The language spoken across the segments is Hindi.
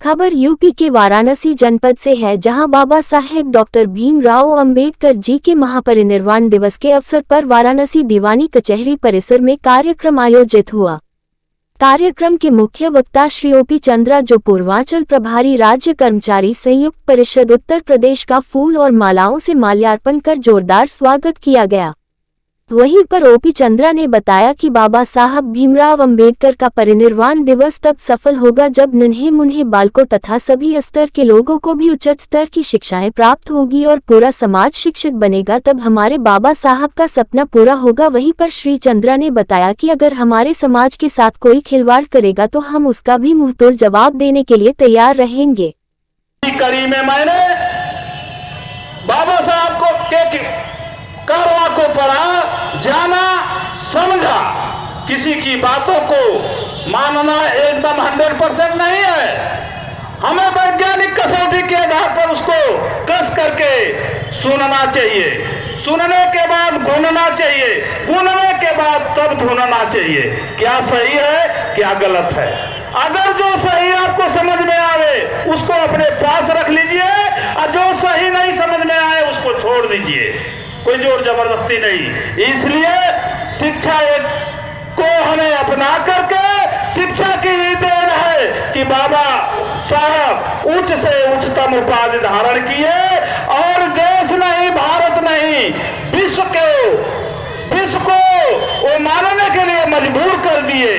खबर यूपी के वाराणसी जनपद से है, जहां बाबा साहेब डॉक्टर भीमराव अंबेडकर जी के महापरिनिर्वाण दिवस के अवसर पर वाराणसी दीवानी कचहरी परिसर में कार्यक्रम आयोजित हुआ। कार्यक्रम के मुख्य वक्ता श्री ओपी चंद्रा, जो पूर्वांचल प्रभारी राज्य कर्मचारी संयुक्त परिषद उत्तर प्रदेश का फूल और मालाओं से माल्यार्पण कर जोरदार स्वागत किया गया। वहीं पर ओपी चंद्रा ने बताया कि बाबा साहब भीमराव अंबेडकर का परिनिर्वाण दिवस तब सफल होगा जब नन्हे मुन्हे बालकों तथा सभी स्तर के लोगों को भी उच्च स्तर की शिक्षाएं प्राप्त होगी और पूरा समाज शिक्षित बनेगा, तब हमारे बाबा साहब का सपना पूरा होगा। वहीं पर श्री चंद्रा ने बताया कि अगर हमारे समाज के साथ कोई खिलवाड़ करेगा तो हम उसका भी मुंहतोड़ जवाब देने के लिए तैयार रहेंगे। कड़ी में मैंने बाबा साहब को कारवा को पढ़ा, जाना, समझा। किसी की बातों को मानना एकदम 100% नहीं है। हमें वैज्ञानिक कसौटी के आधार पर उसको कस करके सुनना चाहिए, सुनने के बाद भूनना चाहिए, भूनने के बाद तब ढूंढना चाहिए क्या सही है क्या गलत है। अगर जो सही आपको समझ में आवे उसको अपने पास रख लीजिए और जो सही नहीं समझ में आए उसको छोड़ दीजिए, कोई जोर जबरदस्ती नहीं। इसलिए शिक्षा को हमें अपना करके, शिक्षा की देन है कि बाबा साहब उच्च से उच्चतम उपाधि धारण किए और देश नहीं, भारत नहीं, विश्व को वो मानने के लिए मजबूर कर दिए।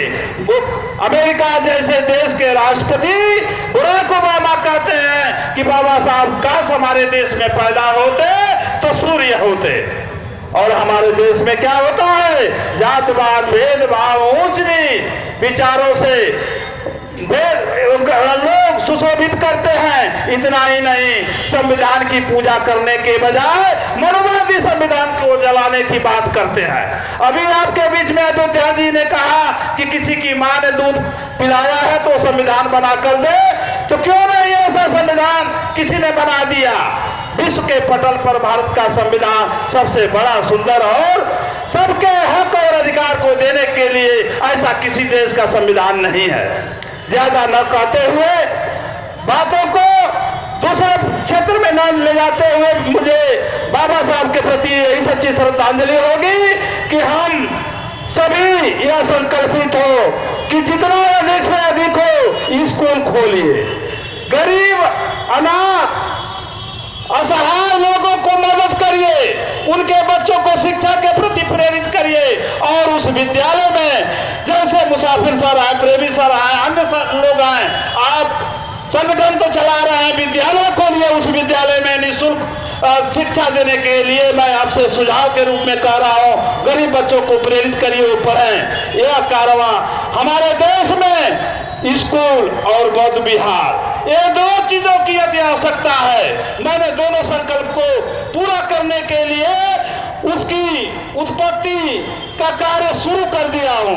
अमेरिका जैसे देश के राष्ट्रपति बराक ओबामा कहते हैं कि बाबा साहब काश हमारे देश में पैदा होते तो सूर्य होते। और हमारे देश में क्या होता है, जातवाद, भेदभाव, ऊंच नीच विचारों से लोग सुशोभित करते हैं। इतना ही नहीं, संविधान की पूजा करने के बजाय मनुवादी संविधान को जलाने की बात करते हैं। अभी आपके बीच में अयोध्या जी ने कहा कि किसी की मां ने दूध पिलाया है तो संविधान बना कर दे, तो क्यों नहीं ऐसा संविधान किसी ने बना दिया। विश्व के पटल पर भारत का संविधान सबसे बड़ा, सुंदर और सबके हक और अधिकार को देने के लिए ऐसा किसी देश का संविधान नहीं है। ज्यादा न कहते हुए बातों को दूसरे क्षेत्र में न ले जाते हुए मुझे बाबा साहब के प्रति यही सच्ची श्रद्धांजलि होगी कि हम सभी यह संकल्पित हो कि जितना अधिक से अधिक हो स्कूल खोलिए, गरीब, अनाथ, असहाय लोगों को मदद करिए, उनके बच्चों को शिक्षा के प्रति प्रेरित करिए और उस विद्यालय में जैसे मुसाफिर सर आए, प्रेमी सर आए, अन्य लोग आए, आप संगठन तो चला रहे हैं, विद्यालय खोलिए। उस विद्यालय में निःशुल्क शिक्षा देने के लिए मैं आपसे सुझाव के रूप में कह रहा हूँ, गरीब बच्चों को प्रेरित करिए, वो पढ़ें। यह कारवां हमारे देश में स्कूल और बौद्ध विहार, ये दो चीजों की अति आवश्यकता है। मैंने दोनों संकल्प को पूरा करने के लिए उसकी उत्पत्ति का कार्य शुरू कर दिया हूं।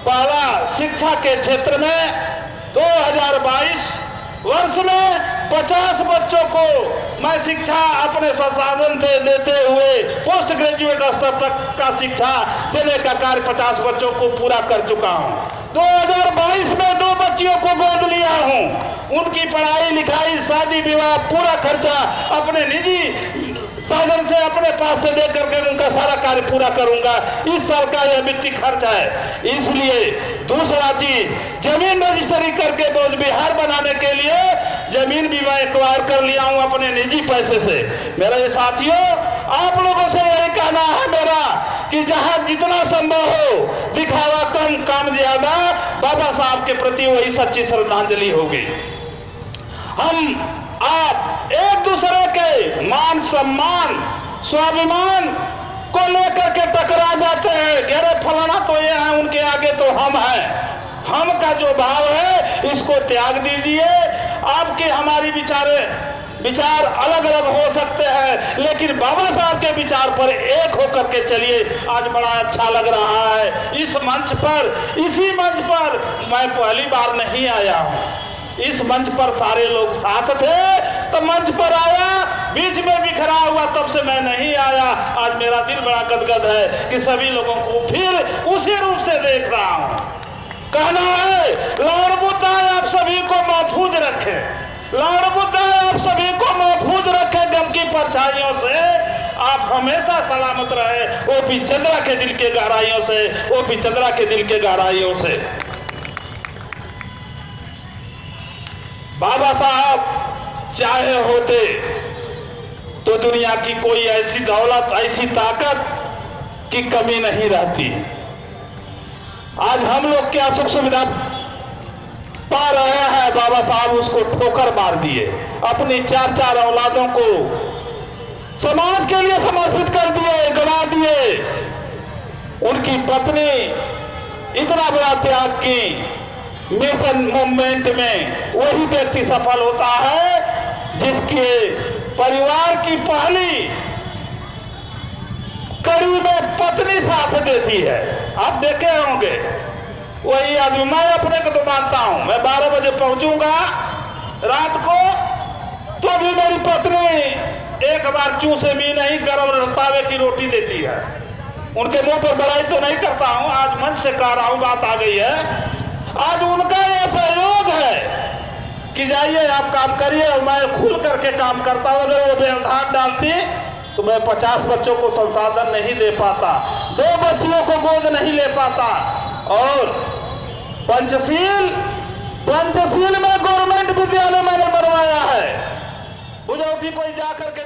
पहला, शिक्षा के क्षेत्र में 2022 वर्ष में 50 बच्चों को मैं शिक्षा अपने संसाधन से देते हुए पोस्ट ग्रेजुएट स्तर तक का शिक्षा देने का कार्य 50 बच्चों को पूरा कर चुका हूं। 2022 में 2 बच्चियों को गोद लिया हूं, उनकी पढ़ाई लिखाई, शादी विवाह, पूरा खर्चा अपने निजी साधन से अपने पास से दे करके उनका सारा कार्य पूरा करूंगा। इस साल का यह वित्तीय खर्च है। इसलिए दूसरा चीज, जमीन रजिस्ट्री करके बौद्ध विहार बनाने के लिए जमीन भी मैं एक्वायर कर लिया हूं अपने निजी पैसे से। मेरे साथियों, आप लोगों से यही कहना है मेरा कि जहां जितना संभव हो दिखावा कम, काम ज्यादा, बाबा साहब के प्रति वही सच्ची श्रद्धांजलि होगी। हम आप एक दूसरे के मान सम्मान, स्वाभिमान को लेकर के टकरा जाते हैं कि अरे फलाना तो ये है, उनके आगे तो हम हैं। हम का जो भाव है इसको त्याग दीजिए। आपके हमारी विचार अलग अलग हो सकते हैं, लेकिन बाबा साहब के विचार पर एक होकर के चलिए। आज बड़ा अच्छा लग रहा है इस मंच पर, इसी मंच पर मैं पहली बार नहीं आया हूं। इस मंच पर सारे लोग साथ थे तो मंच पर आया, बीच में बिखरा हुआ तब से मैं नहीं आया। आज मेरा दिल बड़ा गदगद है कि सभी लोगों को फिर उसी रूप से देख रहा हूं। कहना है लॉर्ड बुद्ध आप सभी को महफूज रखें। लॉर्ड बुद्ध आप सभी को महफूज रखे गम की परछाइयों से, आप हमेशा सलामत रहे ओपी चंद्रा के दिल के गहराइयों से, ओपी चंद्रा के दिल के गहराइयों से। बाबा साहब चाहे होते तो दुनिया की कोई ऐसी दौलत, ऐसी ताकत की कमी नहीं रहती। आज हम लोग क्या सुख सुविधा पा रहे हैं, बाबा साहब उसको ठोकर मार दिए, अपनी 4-4 औलादों को समाज के लिए समर्पित कर दिए, गवा दिए। उनकी पत्नी इतना बड़ा त्याग की, मिशन मूवमेंट में वही व्यक्ति सफल होता है जिसके परिवार की पहली कड़ी में पत्नी साथ देती है। आप देखे होंगे वही आदमी। मैं अपने को तो मानता हूं, मैं 12 बजे पहुंचूंगा रात को तो भी मेरी पत्नी एक बार चूसे भी नहीं गरम तावे की रोटी देती है। उनके मुंह पर बड़ाई तो नहीं करता हूं, आज मंच से कह रहा हूं, बात आ गई है। आज उनका यह सहयोग है कि जाइए आप काम करिए, मैं खुल करके काम करता हूं। अगर वो व्यवधान डालती तो मैं 50 बच्चों को संसाधन नहीं दे पाता, 2 बच्चियों को गोद नहीं ले पाता। और पंचशील में गवर्नमेंट विद्यालय मैंने बनवाया है। बुझौती कोई जा करके